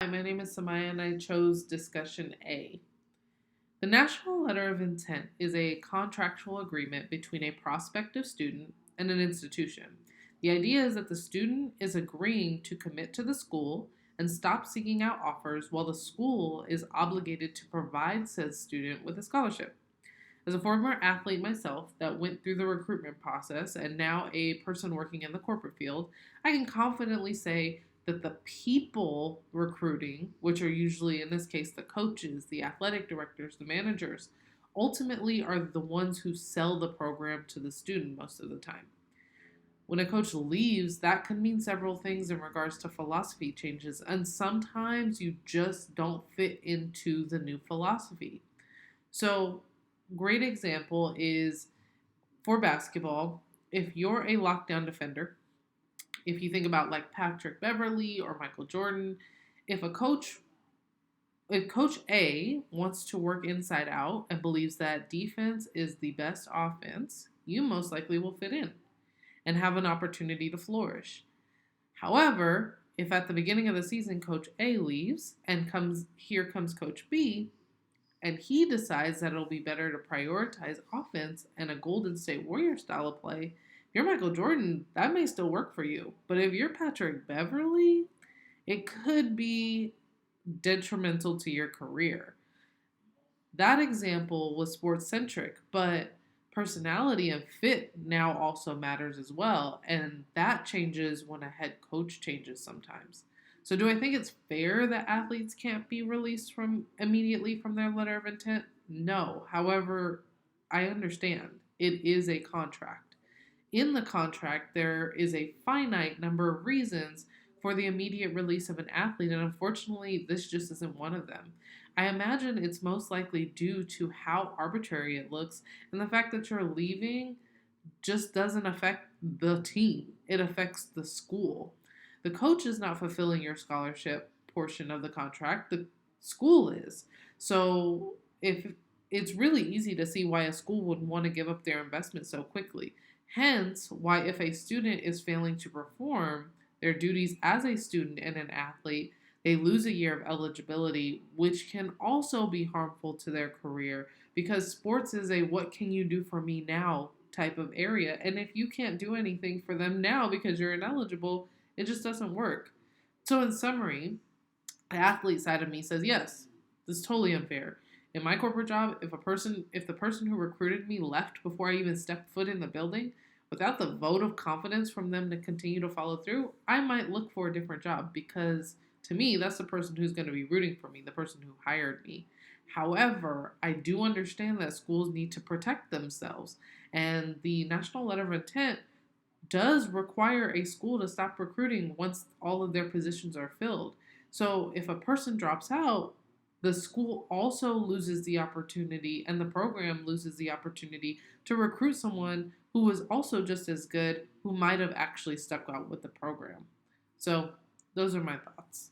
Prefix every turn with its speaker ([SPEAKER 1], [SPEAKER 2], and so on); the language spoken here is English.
[SPEAKER 1] My name is Samaya and I chose discussion A. The National Letter of Intent is a contractual agreement between a prospective student and an institution. The idea is that the student is agreeing to commit to the school and stop seeking out offers while the school is obligated to provide said student with a scholarship. As a former athlete myself that went through the recruitment process and now a person working in the corporate field, I can confidently say that the people recruiting, which are usually in this case the coaches, the athletic directors, the managers, ultimately are the ones who sell the program to the student most of the time. When a coach leaves, that can mean several things in regards to philosophy changes, and sometimes you just don't fit into the new philosophy. So, great example is for basketball, if you're a lockdown defender, if you think about like Patrick Beverly or Michael Jordan, if a coach if coach A wants to work inside out and believes that defense is the best offense, you most likely will fit in and have an opportunity to flourish. However, if at the beginning of the season coach A leaves and comes coach B, and he decides that it'll be better to prioritize offense and a Golden State Warrior style of play, if you're Michael Jordan, that may still work for you. But if you're Patrick Beverly, it could be detrimental to your career. That example was sports centric, but personality and fit now also matters as well. And that changes when a head coach changes sometimes. So do I think it's fair that athletes can't be released from immediately from their letter of intent? No. However, I understand it is a contract. In the contract, there is a finite number of reasons for the immediate release of an athlete, and unfortunately, this just isn't one of them. I imagine it's most likely due to how arbitrary it looks and the fact that you're leaving just doesn't affect the team, it affects the school. The coach is not fulfilling your scholarship portion of the contract, the school is. So, if it's really easy to see why a school would want to give up their investment so quickly. Hence, why if a student is failing to perform their duties as a student and an athlete, they lose a year of eligibility, which can also be harmful to their career because sports is a what can you do for me now type of area. And if you can't do anything for them now because you're ineligible, it just doesn't work. So, in summary, the athlete side of me says, yes, this is totally unfair. In my corporate job, if the person who recruited me left before I even stepped foot in the building, without the vote of confidence from them to continue to follow through, I might look for a different job because to me, that's the person who's going to be rooting for me, the person who hired me. However, I do understand that schools need to protect themselves, and the National Letter of Intent does require a school to stop recruiting once all of their positions are filled. So if a person drops out, the school also loses the opportunity and the program loses the opportunity to recruit someone who was also just as good, who might have actually stuck out with the program. So those are my thoughts.